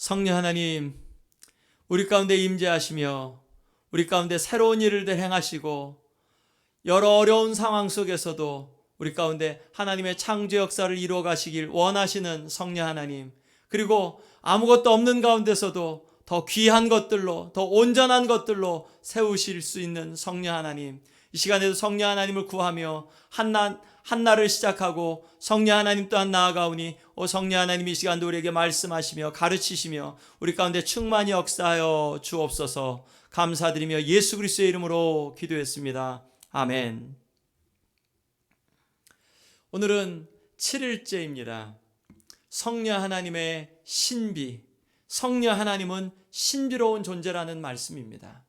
성령 하나님, 우리 가운데 임재하시며 우리 가운데 새로운 일을 행하시고 여러 어려운 상황 속에서도 우리 가운데 하나님의 창조 역사를 이루어 가시길 원하시는 성령 하나님, 그리고 아무것도 없는 가운데서도 더 귀한 것들로, 더 온전한 것들로 세우실 수 있는 성령 하나님, 이 시간에도 성령 하나님을 구하며 한날을 시작하고 성령 하나님 또한 나아가오니 성령 하나님 이 시간도 우리에게 말씀하시며 가르치시며 우리 가운데 충만히 역사하여 주옵소서. 감사드리며 예수 그리스도의 이름으로 기도했습니다. 아멘. 오늘은 7일째입니다. 성령 하나님의 신비, 성령 하나님은 신비로운 존재라는 말씀입니다.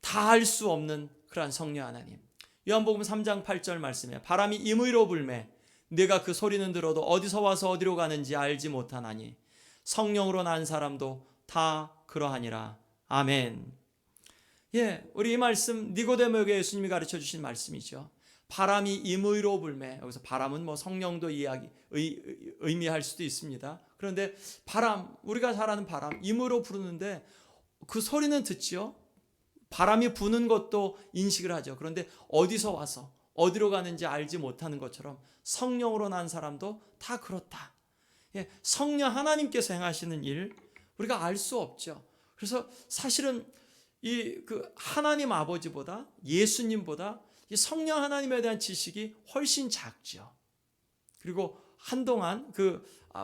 다 알 수 없는 그러한 성령 하나님. 요한복음 3장 8절 말씀에 바람이 임의로 불매 내가 그 소리는 들어도 어디서 와서 어디로 가는지 알지 못하나니 성령으로 난 사람도 다 그러하니라. 아멘. 우리 이 말씀 니고데모에게 예수님이 가르쳐 주신 말씀이죠. 바람이 임의로 불매. 여기서 바람은 성령도 의미할 수도 있습니다. 그런데 바람, 우리가 잘 아는 바람, 임의로 부르는데 그 소리는 듣지요. 바람이 부는 것도 인식을 하죠. 그런데 어디서 와서 어디로 가는지 알지 못하는 것처럼 성령으로 난 사람도 다 그렇다. 성령 하나님께서 행하시는 일 우리가 알 수 없죠. 그래서 사실은 하나님 아버지보다 예수님보다 이 성령 하나님에 대한 지식이 훨씬 작죠. 그리고 한동안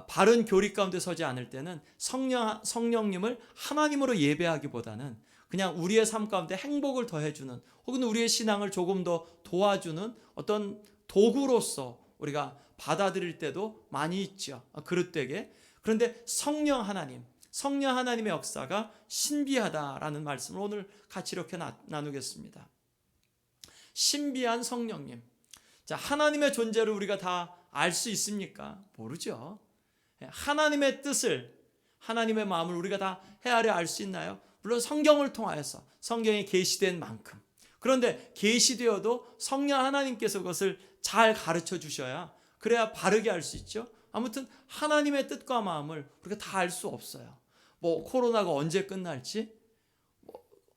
바른 교리 가운데 서지 않을 때는 성령님을 하나님으로 예배하기보다는 그냥 우리의 삶 가운데 행복을 더해주는 혹은 우리의 신앙을 조금 더 도와주는 어떤 도구로서 우리가 받아들일 때도 많이 있죠. 그릇되게. 그런데 성령 하나님의 역사가 신비하다라는 말씀을 오늘 같이 이렇게 나누겠습니다. 신비한 성령님. 자, 하나님의 존재를 우리가 다 알 수 있습니까? 모르죠. 하나님의 뜻을, 하나님의 마음을 우리가 다 헤아려 알 수 있나요? 물론 성경을 통하여서 성경에 계시된 만큼. 그런데 계시되어도 성령 하나님께서 그것을 잘 가르쳐 주셔야 그래야 바르게 알 수 있죠. 아무튼 하나님의 뜻과 마음을 우리가 다 알 수 없어요. 코로나가 언제 끝날지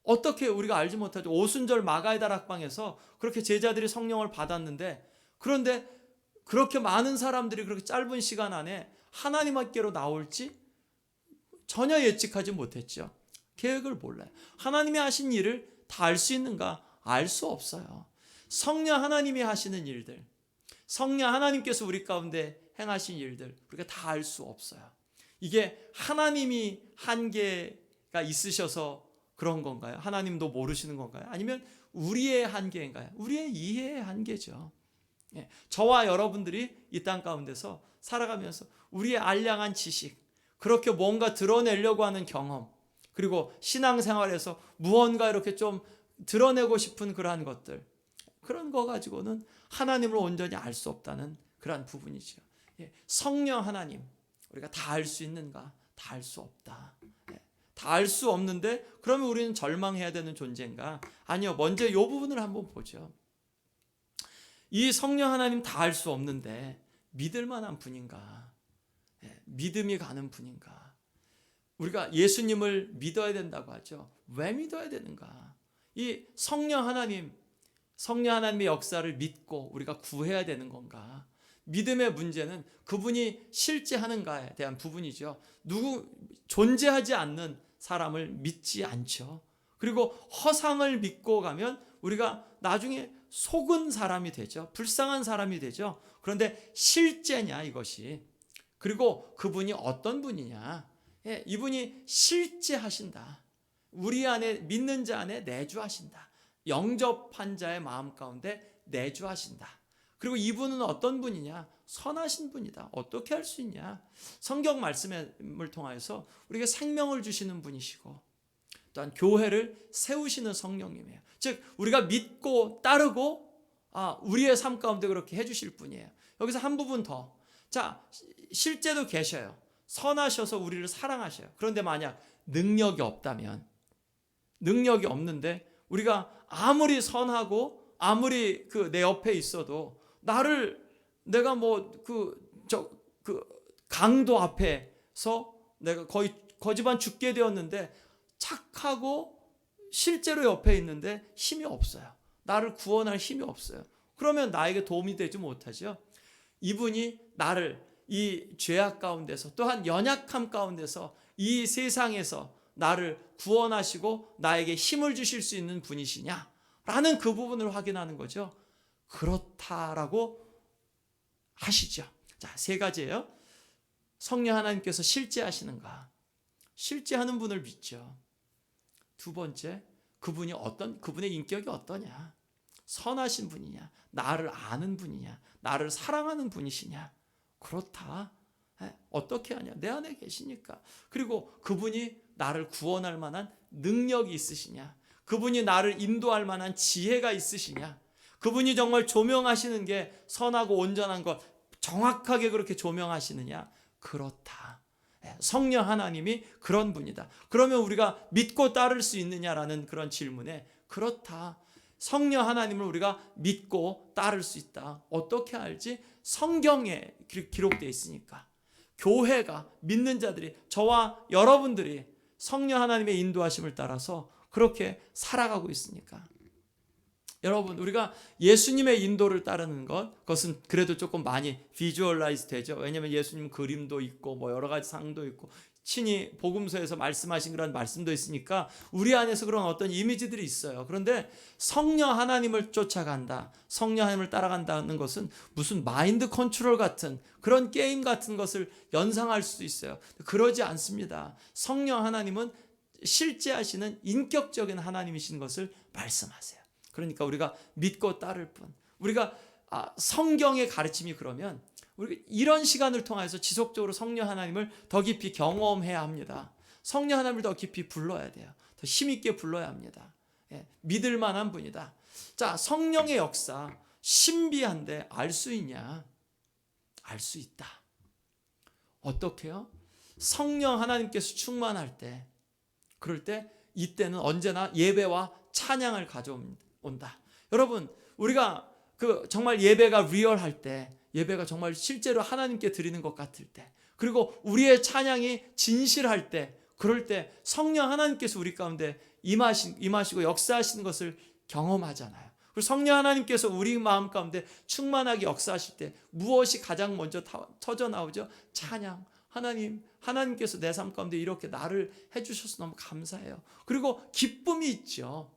어떻게 우리가 알지 못하죠. 오순절 마가의 다락방에서 그렇게 제자들이 성령을 받았는데, 그런데 그렇게 많은 사람들이 그렇게 짧은 시간 안에 하나님께로 나올지 전혀 예측하지 못했죠. 계획을 몰라요. 하나님이 하신 일을 다 알 수 있는가? 알 수 없어요. 성령 하나님이 하시는 일들, 성령 하나님께서 우리 가운데 행하신 일들 우리가 다 알 수 없어요. 이게 하나님이 한계가 있으셔서 그런 건가요? 하나님도 모르시는 건가요? 아니면 우리의 한계인가요? 우리의 이해의 한계죠. 저와 여러분들이 이 땅 가운데서 살아가면서 우리의 알량한 지식, 그렇게 뭔가 드러내려고 하는 경험, 그리고 신앙생활에서 무언가 이렇게 좀 드러내고 싶은 그러한 것들, 그런 거 가지고는 하나님을 온전히 알 수 없다는 그러한 부분이죠. 성령 하나님 우리가 다 알 수 있는가? 다 알 수 없다. 다 알 수 없는데 그러면 우리는 절망해야 되는 존재인가? 아니요. 먼저 이 부분을 한번 보죠. 이 성령 하나님 다 알 수 없는데 믿을 만한 분인가? 믿음이 가는 분인가? 우리가 예수님을 믿어야 된다고 하죠. 왜 믿어야 되는가? 이 성령 하나님의 역사를 믿고 우리가 구해야 되는 건가? 믿음의 문제는 그분이 실제 하는가에 대한 부분이죠. 존재하지 않는 사람을 믿지 않죠. 그리고 허상을 믿고 가면 우리가 나중에 속은 사람이 되죠. 불쌍한 사람이 되죠. 그런데 실제냐 이것이. 그리고 그분이 어떤 분이냐. 이분이 실제 하신다. 우리 안에 믿는 자 안에 내주하신다. 영접한 자의 마음 가운데 내주하신다. 그리고 이분은 어떤 분이냐? 선하신 분이다. 어떻게 할 수 있냐? 성경 말씀을 통해서 우리에게 생명을 주시는 분이시고 또한 교회를 세우시는 성령님이에요. 즉 우리가 믿고 따르고 우리의 삶 가운데 그렇게 해주실 분이에요. 여기서 한 부분 더. 자, 실제도 계셔요. 선하셔서 우리를 사랑하셔요. 그런데 만약 능력이 없는데 우리가 아무리 선하고 아무리 내 옆에 있어도 내가 강도 앞에서 내가 거의 거지반 죽게 되었는데 착하고 실제로 옆에 있는데 힘이 없어요. 나를 구원할 힘이 없어요. 그러면 나에게 도움이 되지 못하죠. 이분이 나를 이 죄악 가운데서 또한 연약함 가운데서 이 세상에서 나를 구원하시고 나에게 힘을 주실 수 있는 분이시냐? 라는 그 부분을 확인하는 거죠. 그렇다라고 하시죠. 자, 세 가지예요. 성령 하나님께서 실제하시는가? 실제하는 분을 믿죠. 두 번째, 그분의 인격이 어떠냐? 선하신 분이냐? 나를 아는 분이냐? 나를 사랑하는 분이시냐? 그렇다. 어떻게 하냐? 내 안에 계시니까. 그리고 그분이 나를 구원할 만한 능력이 있으시냐? 그분이 나를 인도할 만한 지혜가 있으시냐? 그분이 정말 조명하시는 게 선하고 온전한 것 정확하게 그렇게 조명하시느냐? 그렇다. 성령 하나님이 그런 분이다. 그러면 우리가 믿고 따를 수 있느냐라는 그런 질문에 그렇다. 성령 하나님을 우리가 믿고 따를 수 있다. 어떻게 알지? 성경에 기록되어 있으니까. 교회가, 믿는 자들이, 저와 여러분들이 성령 하나님의 인도하심을 따라서 그렇게 살아가고 있으니까. 여러분, 우리가 예수님의 인도를 따르는 그것은 그래도 조금 많이 비주얼라이즈 되죠. 왜냐하면 예수님 그림도 있고 뭐 여러 가지 상도 있고 친히 복음서에서 말씀하신 그런 말씀도 있으니까 우리 안에서 그런 어떤 이미지들이 있어요. 그런데 성령 하나님을 쫓아간다, 성령 하나님을 따라간다는 것은 무슨 마인드 컨트롤 같은 그런 게임 같은 것을 연상할 수도 있어요. 그러지 않습니다. 성령 하나님은 실제하시는 인격적인 하나님이신 것을 말씀하세요. 그러니까 우리가 믿고 따를 뿐. 우리가 성경의 가르침이 그러면 우리가 이런 시간을 통해서 지속적으로 성령 하나님을 더 깊이 경험해야 합니다. 성령 하나님을 더 깊이 불러야 돼요. 더 힘있게 불러야 합니다. 믿을 만한 분이다. 자, 성령의 역사 신비한데 알 수 있냐? 알 수 있다. 어떻게요? 성령 하나님께서 충만할 때, 그럴 때 이때는 언제나 예배와 찬양을 가져온다. 여러분, 우리가 정말 예배가 리얼할 때, 예배가 정말 실제로 하나님께 드리는 것 같을 때, 그리고 우리의 찬양이 진실할 때, 그럴 때 성령 하나님께서 우리 가운데 임하시고 역사하시는 것을 경험하잖아요. 그리고 성령 하나님께서 우리 마음 가운데 충만하게 역사하실 때 무엇이 가장 먼저 터져 나오죠? 찬양. 하나님께서 내 삶 가운데 이렇게 나를 해주셔서 너무 감사해요. 그리고 기쁨이 있죠.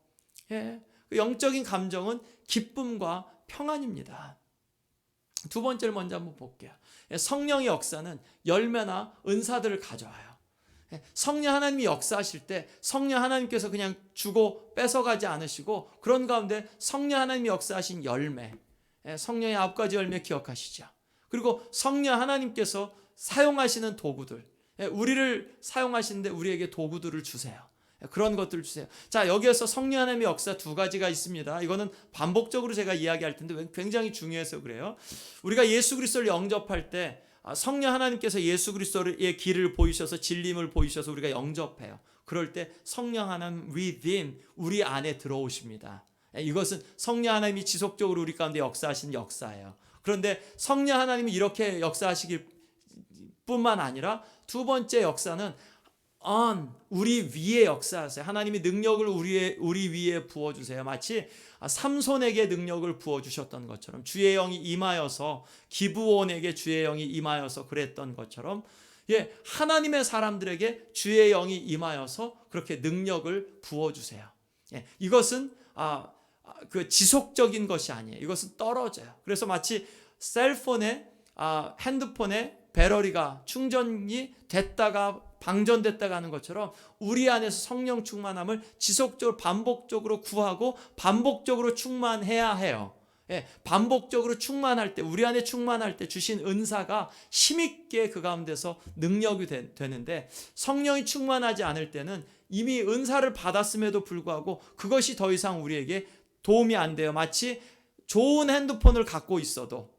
영적인 감정은 기쁨과 평안입니다. 두 번째를 먼저 한번 볼게요. 성령의 역사는 열매나 은사들을 가져와요. 성령 하나님이 역사하실 때 성령 하나님께서 그냥 주고 뺏어가지 않으시고 그런 가운데 성령 하나님이 역사하신 열매, 성령의 9가지 열매 기억하시죠. 그리고 성령 하나님께서 사용하시는 도구들, 우리를 사용하시는데 우리에게 도구들을 주세요. 그런 것들을 주세요. 자, 여기에서 성령 하나님의 역사 2가지가 있습니다. 이거는 반복적으로 제가 이야기할 텐데 굉장히 중요해서 그래요. 우리가 예수 그리스도를 영접할 때 성령 하나님께서 예수 그리스도의 길을 보이셔서 진림을 보이셔서 우리가 영접해요. 그럴 때 성령 하나님 within 우리 안에 들어오십니다. 이것은 성령 하나님이 지속적으로 우리 가운데 역사하시는 역사예요. 그런데 성령 하나님이 이렇게 역사하시길 뿐만 아니라 두 번째 역사는 우리 위에 역사하세요. 하나님이 능력을 우리 위에 부어주세요. 마치 삼손에게 능력을 부어주셨던 것처럼 주의 영이 임하여서 기브온에게 주의 영이 임하여서 그랬던 것처럼 하나님의 사람들에게 주의 영이 임하여서 그렇게 능력을 부어주세요. 이것은 그 지속적인 것이 아니에요. 이것은 떨어져요. 그래서 마치 셀폰에 핸드폰에 배터리가 충전이 됐다가 방전됐다가 하는 것처럼 우리 안에서 성령 충만함을 지속적으로 반복적으로 구하고 반복적으로 충만해야 해요. 반복적으로 충만할 때, 우리 안에 충만할 때 주신 은사가 힘있게 그 가운데서 능력이 되는데 성령이 충만하지 않을 때는 이미 은사를 받았음에도 불구하고 그것이 더 이상 우리에게 도움이 안 돼요. 마치 좋은 핸드폰을 갖고 있어도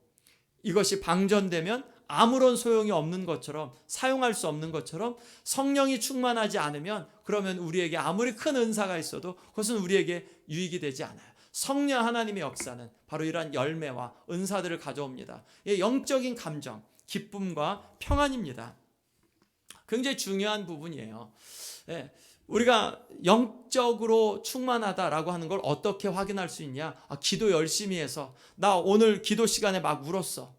이것이 방전되면 아무런 소용이 없는 것처럼, 사용할 수 없는 것처럼 성령이 충만하지 않으면 그러면 우리에게 아무리 큰 은사가 있어도 그것은 우리에게 유익이 되지 않아요. 성령 하나님의 역사는 바로 이러한 열매와 은사들을 가져옵니다. 영적인 감정, 기쁨과 평안입니다. 굉장히 중요한 부분이에요. 예, 우리가 영적으로 충만하다라고 하는 걸 어떻게 확인할 수 있냐? 기도 열심히 해서 나 오늘 기도 시간에 막 울었어.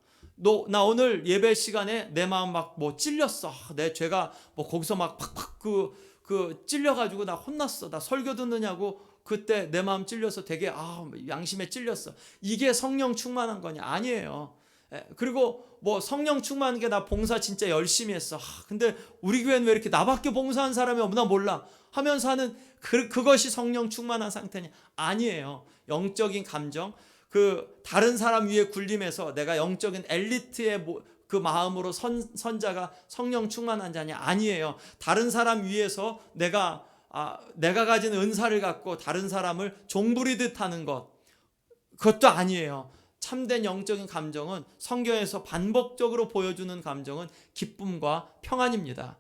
나 오늘 예배 시간에 내 마음 막 뭐 찔렸어. 내 죄가 뭐 거기서 막 팍팍 찔려가지고 나 혼났어. 나 설교 듣느냐고 그때 내 마음 찔려서 되게 양심에 찔렸어. 이게 성령 충만한 거냐? 아니에요. 그리고 뭐 성령 충만한 게 나 봉사 진짜 열심히 했어. 근데 우리 교회는 왜 이렇게 나밖에 봉사한 사람이 없나 몰라 하면서 하는 그것이 성령 충만한 상태냐? 아니에요. 영적인 감정, 다른 사람 위에 굴림해서 내가 영적인 엘리트의 그 마음으로 선자가 성령 충만한 자냐? 아니에요. 다른 사람 위에서 내가 가진 은사를 갖고 다른 사람을 종부리듯 하는 것, 그것도 아니에요. 참된 영적인 감정은 성경에서 반복적으로 보여주는 감정은 기쁨과 평안입니다.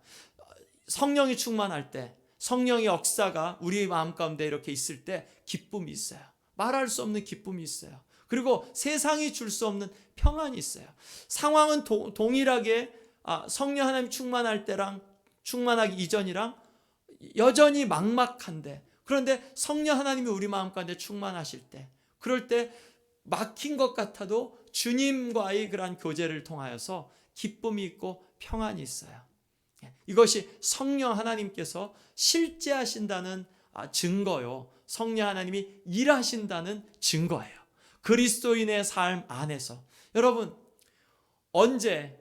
성령이 충만할 때, 성령의 역사가 우리 마음 가운데 이렇게 있을 때 기쁨이 있어요. 말할 수 없는 기쁨이 있어요. 그리고 세상이 줄 수 없는 평안이 있어요. 상황은 동일하게 성령 하나님 충만할 때랑 충만하기 이전이랑 여전히 막막한데, 그런데 성령 하나님이 우리 마음 가운데 충만하실 때, 그럴 때 막힌 것 같아도 주님과의 그러한 교제를 통하여서 기쁨이 있고 평안이 있어요. 이것이 성령 하나님께서 실제 하신다는 증거요. 성령 하나님이 일하신다는 증거예요. 그리스도인의 삶 안에서. 여러분, 언제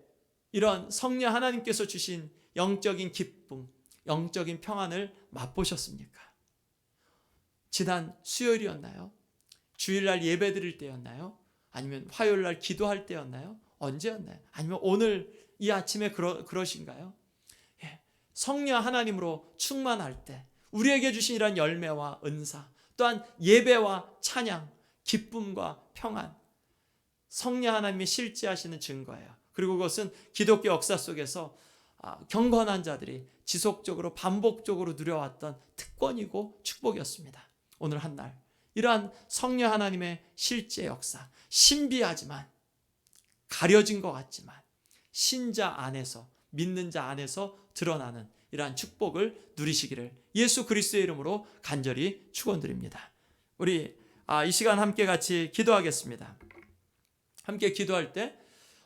이런 성령 하나님께서 주신 영적인 기쁨, 영적인 평안을 맛보셨습니까? 지난 수요일이었나요? 주일날 예배 드릴 때였나요? 아니면 화요일날 기도할 때였나요? 언제였나요? 아니면 오늘 이 아침에 그러신가요? 성령 하나님으로 충만할 때 우리에게 주신 이런 열매와 은사, 또한 예배와 찬양, 기쁨과 평안, 성령 하나님이 실제하시는 증거예요. 그리고 그것은 기독교 역사 속에서 경건한 자들이 지속적으로 반복적으로 누려왔던 특권이고 축복이었습니다. 오늘 한날 이러한 성령 하나님의 실제 역사, 신비하지만 가려진 것 같지만 신자 안에서, 믿는 자 안에서 드러나는 이러한 축복을 누리시기를 예수 그리스도의 이름으로 간절히 축원드립니다. 우리 이 시간 함께 같이 기도하겠습니다. 함께 기도할 때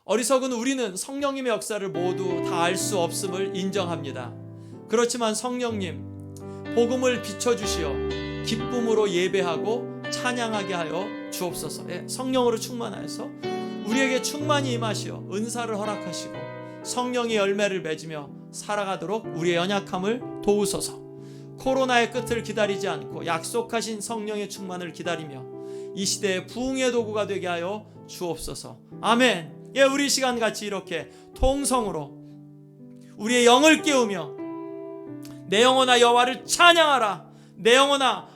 어리석은 우리는 성령님의 역사를 모두 다 알 수 없음을 인정합니다. 그렇지만 성령님, 복음을 비춰주시어 기쁨으로 예배하고 찬양하게 하여 주옵소서. 성령으로 충만하여서 우리에게 충만히 임하시어 은사를 허락하시고 성령의 열매를 맺으며 살아가도록 우리의 연약함을 도우소서. 코로나의 끝을 기다리지 않고 약속하신 성령의 충만을 기다리며 이 시대의 부흥의 도구가 되게 하여 주옵소서. 아멘. 우리 시간 같이 이렇게 통성으로 우리의 영을 깨우며 내 영혼아 여호와를 찬양하라, 내 영혼아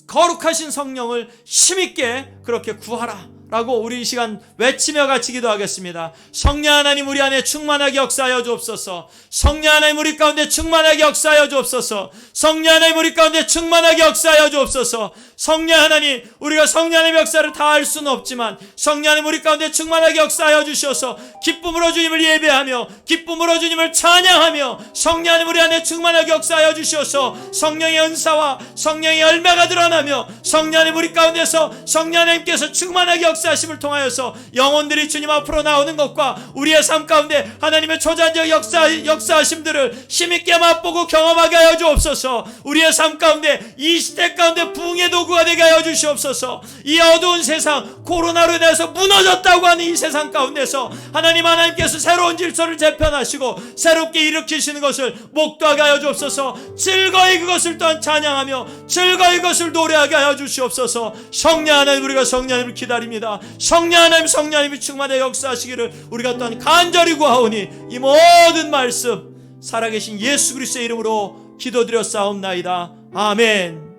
거룩하신 성령을 힘있게 그렇게 구하라 라고 우리 이 시간 외치며 같이 기도하겠습니다. 성령 하나님 우리 안에 충만하게 역사하여 주옵소서. 성령 하나님 우리 가운데 충만하게 역사하여 주옵소서. 성령 하나님 우리 가운데 충만하게 역사하여 주옵소서. 성령 하나님, 우리가 성령 하나님의 역사를 다 알 수는 없지만 성령 하나님 우리 가운데 충만하게 역사하여 주셔서 기쁨으로 주님을 예배하며 기쁨으로 주님을 찬양하며 성령 하나님 우리 안에 충만하게 역사하여 주셔서 성령의 은사와 성령의 열매가 드러나며 성령 하나님 우리 가운데서 성령 하나님께서 충만하게 역사하심을 통하여서 영혼들이 주님 앞으로 나오는 것과 우리의 삶 가운데 하나님의 초자연적 역사하심들을 힘있게 맛보고 경험하게 하여 주옵소서. 우리의 삶 가운데 이 시대 가운데 부흥의 도구가 되게 하여 주시옵소서. 이 어두운 세상, 코로나로 인해서 무너졌다고 하는 이 세상 가운데서 하나님께서 새로운 질서를 재편하시고 새롭게 일으키시는 것을 목도하게 하여 주옵소서. 즐거이 그것을 또한 찬양하며 즐거이 그것을 노래하게 하여 주시옵소서. 성령 하나님, 우리가 성령 하나님을 기다립니다. 성령 하나님이 충만하게 역사하시기를 우리가 또한 간절히 구하오니 이 모든 말씀 살아계신 예수 그리스도의 이름으로 기도드렸사옵나이다. 아멘.